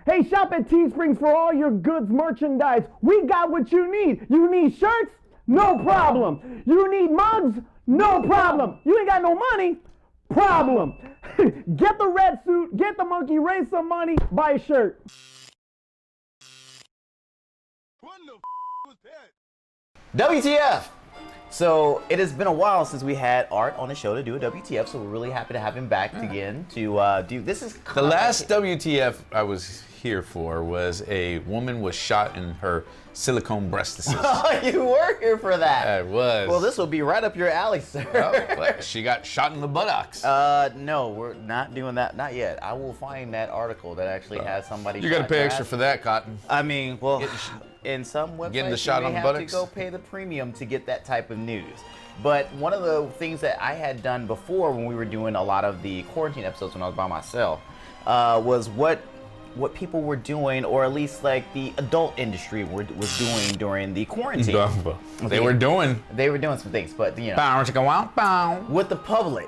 Hey, shop at Teesprings for all your goods merchandise. We got what you need. You need shirts? No problem. You need mugs? No problem. You ain't got no money? Problem. Get the red suit, get the monkey, raise some money, buy a shirt. What the was that? WTF! So it has been a while since we had Art on the show to do a WTF, so we're really happy to have him back again to do this. Is the last WTF I was here for was a woman was shot in her silicone breastises. Oh, you were here for that. I was. Well, this will be right up your alley, sir. Oh, but she got shot in the buttocks. No, we're not doing that. Not yet. I will find that article that actually has somebody. You got to pay extra for that, Cotton. I mean, well, in some websites, getting the shot you on may the have buttocks? to go pay the premium to get that type of news. But one of the things that I had done before when we were doing a lot of the quarantine episodes when I was by myself was what people were doing, or at least like the adult industry was doing during the quarantine. They were doing some things, but you know, with the public,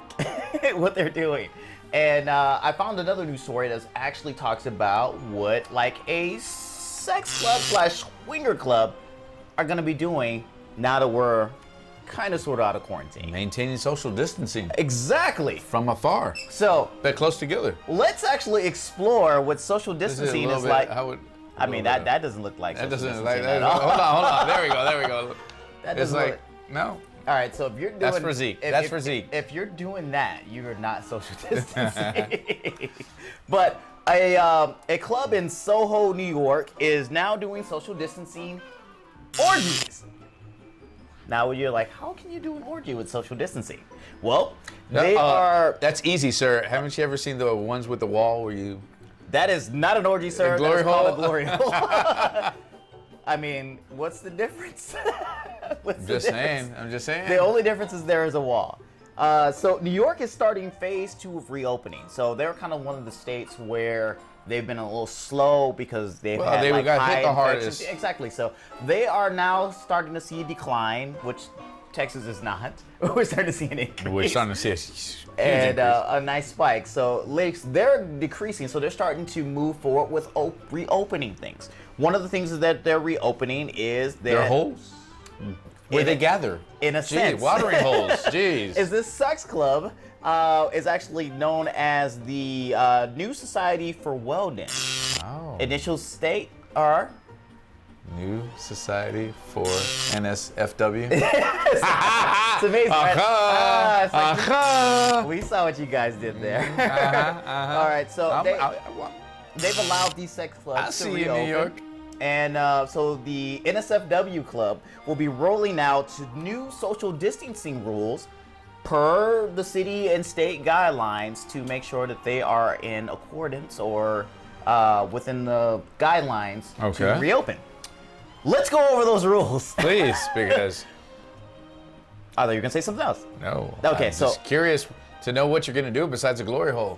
what they're doing. And I found another news story that actually talks about what like a sex club / swinger club are gonna be doing now that we're kind of sort of out of quarantine. Maintaining social distancing. Exactly. From afar. So, but close together. Let's actually explore what social distancing is like. I mean, that doesn't look like that social doesn't distancing like that. at all. Hold on. There we go. That it's like, look... no. All right, so if you're doing... That's for Zeke. That's for Zeke. If you're doing that, you're not social distancing. But a club in Soho, New York is now doing social distancing orgies. Now you're like, how can you do an orgy with social distancing? Well, they are... That's easy, sir. Haven't you ever seen the ones with the wall where you... That is not an orgy, sir. A glory hole? A glory hole. I mean, what's the difference? I'm just saying. The only difference is there is a wall. So New York is starting phase 2 of reopening. So they're kind of one of the states where they've been a little slow because they've had they like got high hit the infections. hardest. Exactly. So they are now starting to see a decline, which Texas is not. We're starting to see an increase. We're starting to see a huge and a nice spike. So lakes, they're decreasing. So they're starting to move forward with reopening things. One of the things is that they're reopening is their holes. Where they gather. In a sense. Watering holes. Jeez. Is this sex club is actually known as the New Society for Wellness. Oh. Initial state are? New Society for NSFW. It's amazing, right? We saw what you guys did there. All right, so they've allowed these sex clubs to reopen. I see you in New York. And so the NSFW club will be rolling out new social distancing rules per the city and state guidelines to make sure that they are in accordance or within the guidelines to reopen. Let's go over those rules. Please, because... I thought you were going to say something else. No. Okay, I'm just curious to know what you're going to do besides a glory hole.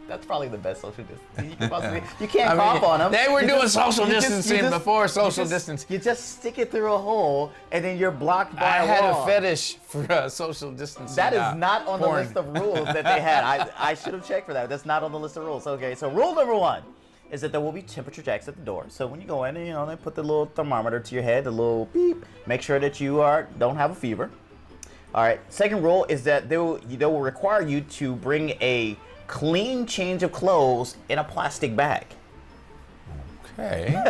That's probably the best social distancing you can possibly. You can't cough on them. They were doing social distancing before social distancing. You just stick it through a hole, and then you're blocked by a wall. I had a fetish for social distancing. That is not on the list of rules that they had. I should have checked for that. That's not on the list of rules. Okay, so rule number 1 is that there will be temperature checks at the door. So when you go in, they put the little thermometer to your head, the little beep. Make sure that you don't have a fever. All right. Second rule is that they will require you to bring a clean change of clothes in a plastic bag. Okay.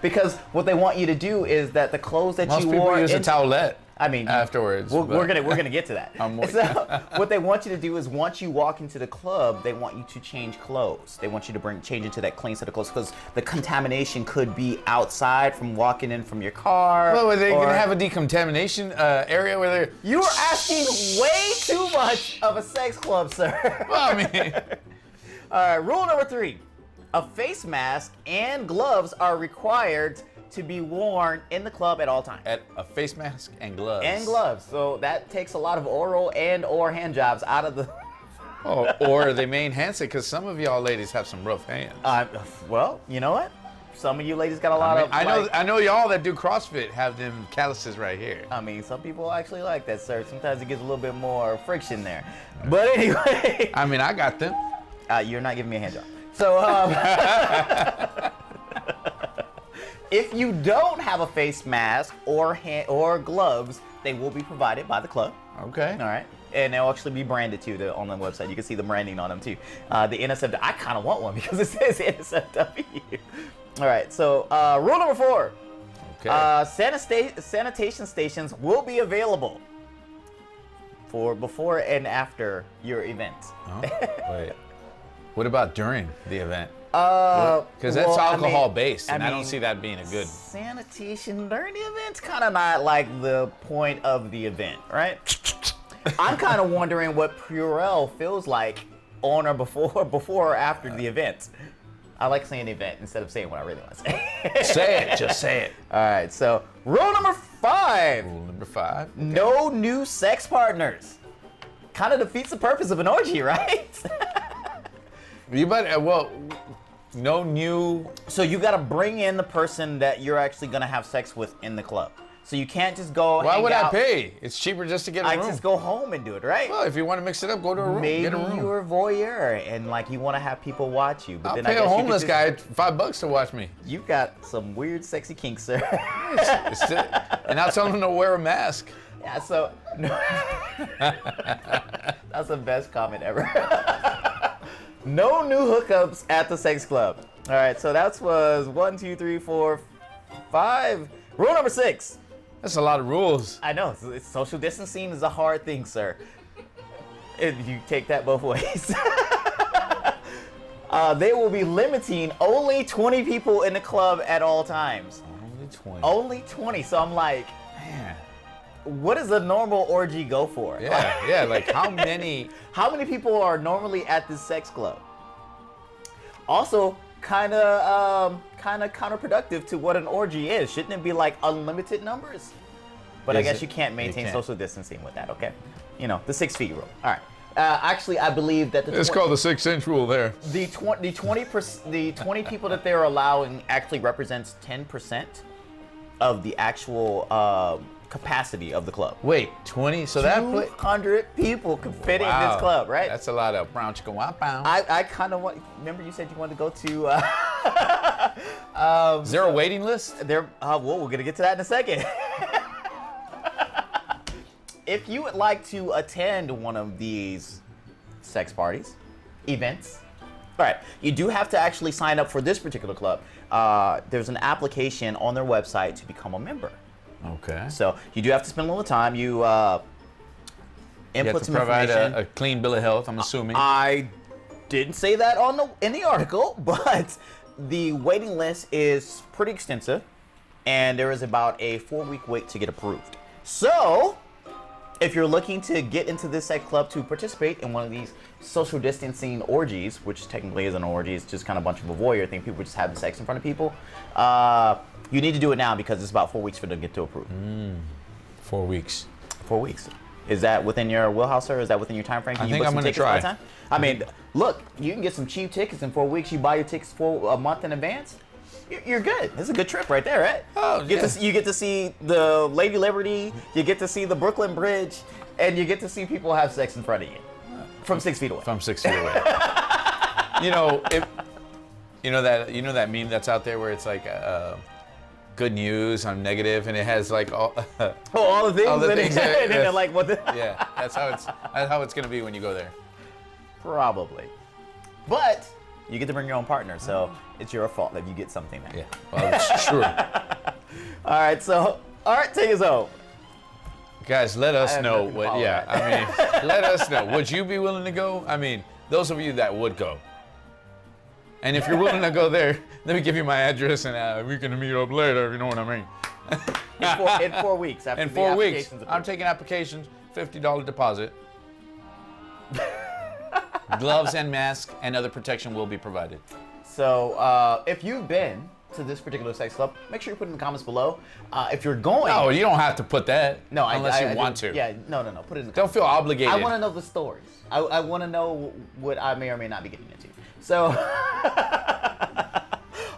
Because what they want you to do is that the clothes that you wore... Most people use a towelette. I mean, afterwards. We're gonna get to that. So what they want you to do is once you walk into the club, they want you to change clothes. They want you to change into that clean set of clothes because the contamination could be outside from walking in from your car. Well, are they gonna have a decontamination area where they're... You are asking way too much of a sex club, sir. Well, I mean... All right, rule number 3. A face mask and gloves are required to be worn in the club at all times. A face mask and gloves. And gloves. So that takes a lot of oral and/or hand jobs out of the... or they may enhance it because some of y'all ladies have some rough hands. Well, you know what? Some of you ladies got a lot of... I know y'all that do CrossFit have them calluses right here. I mean, some people actually like that, sir. Sometimes it gets a little bit more friction there. But anyway... I mean, I got them. You're not giving me a hand job. So, if you don't have a face mask or gloves, they will be provided by the club. Okay. All right. And they'll actually be branded too on the website. You can see the branding on them too. The NSFW, I kind of want one because it says NSFW. All right. So, rule number 4. Okay. Sanitation stations will be available for before and after your event. Oh, wait. What about during the event? Because that's alcohol based, and I don't see that being a good. Sanitation during the event's kind of not like the point of the event, right? I'm kind of wondering what Purell feels like on or before or after the event. I like saying event instead of saying what I really want to say. Say it, just say it. All right, so rule number 5. Rule number 5. Okay. No new sex partners. Kind of defeats the purpose of an orgy, right? You better, well, no new. So you got to bring in the person that you're actually going to have sex with in the club. So you can't just go. Why would out. I pay? It's cheaper just to get a room. I just go home and do it, right? Well, if you want to mix it up, go to a room. Maybe get a room. you're a voyeur and like you want to have people watch you. But I'll then pay I guess a homeless you guy $5 to watch me. You got some weird, sexy kinks, sir. And I'll tell him to wear a mask. Yeah. So that's the best comment ever. No new hookups at the sex club. All right. So that was 1, 2, 3, 4, 5. Rule number 6. That's a lot of rules. I know. Social distancing is a hard thing, sir. If you take that both ways. They will be limiting only 20 people in the club at all times. Only 20. Only 20. So I'm like, Man. what does a normal orgy go for? Yeah, like how many? How many people are normally at this sex club? Also, kind of counterproductive to what an orgy is. Shouldn't it be like unlimited numbers? But I guess you can't maintain social distancing with that. Okay, you know the 6 feet rule. All right. Actually, I believe that It's called the 6-inch rule there. the 20 people that they're allowing actually represents 10% of the actual capacity of the club. Wait, 20? So that 200 people could fit in this club, right? That's a lot of brown chicken wop pound. I kind of want. Remember, you said you wanted to go to. Is there a waiting list? There. Well, we're gonna get to that in a second. If you would like to attend one of these sex parties, events, all right, you do have to actually sign up for this particular club. There's an application on their website to become a member. Okay. So you do have to spend a little time. You You have input to some provide information. a clean bill of health, I'm assuming. I didn't say that in the article, but the waiting list is pretty extensive, and there is about a 4-week wait to get approved. So, if you're looking to get into this sex club to participate in one of these social distancing orgies, which technically isn't an orgy, it's just kind of a bunch of a voyeur thing, people just having sex in front of people, you need to do it now because it's about 4 weeks for them to get to approve. 4 weeks. 4 weeks. Is that within your wheelhouse, or is that within your time frame? I think I'm gonna try. I mean, look, you can get some cheap tickets in 4 weeks. You buy your tickets for a month in advance. You're good. This is a good trip right there, right? Oh, you get to see the Lady Liberty. You get to see the Brooklyn Bridge, and you get to see people have sex in front of you from 6 feet away. From 6 feet away. you know that meme that's out there where it's like good news, I'm negative, and it has like all all the things, all the in things it, that- and then like what the yeah, that's how it's gonna be when you go there. Probably. But you get to bring your own partner, so it's your fault that you get something there. Yeah, well, it's true. All right, take us home. Guys, let us have know nothing to what. follow Yeah, that. I mean, let us know. Would you be willing to go? I mean, those of you that would go. And if you're willing to go there, let me give you my address, and we can meet up later. You know what I mean? In 4 weeks after In the 4 weeks, application's I'm approved. taking applications, $50 deposit. Gloves and mask and other protection will be provided. So if you've been to this particular sex club, make sure you put it in the comments below. If you're going, No, you don't have to put that. no, unless you I want do. to. Yeah, no, put it in the Don't feel obligated. I want to know the stories. I want to know what I may or may not be getting into. So,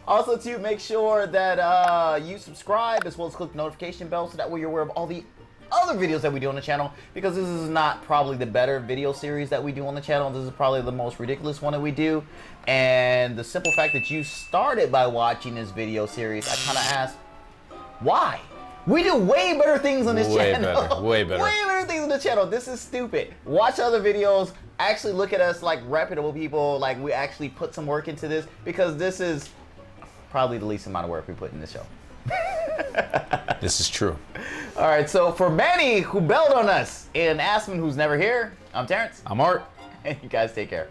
also to make sure that you subscribe as well as click the notification bell so that way you're aware of all the other videos that we do on the channel, because this is not probably the better video series that we do on the channel. This is probably the most ridiculous one that we do. And the simple fact that you started by watching this video series, I kind of asked, why? We do way better things on this channel. Way better. Way better things on the channel. This is stupid. Watch other videos. Actually look at us like reputable people. Like, we actually put some work into this, because this is probably the least amount of work we put in this show. This is true. All right, so for Manny, who bailed on us, and Asman, who's never here, I'm Terrence. I'm Art. And you guys take care.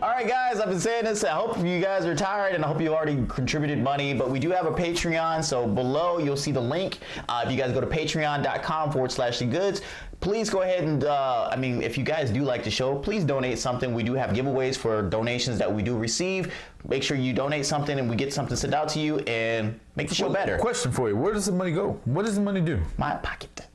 All right, guys, I've been saying this. I hope you guys are tired, and I hope you already contributed money, but we do have a Patreon, so below you'll see the link. If you guys go to patreon.com/thegoods, please go ahead and, I mean, if you guys do like the show, please donate something. We do have giveaways for donations that we do receive. Make sure you donate something, and we get something sent out to you, and make the show better. Question for you: where does the money go? What does the money do? My pocket.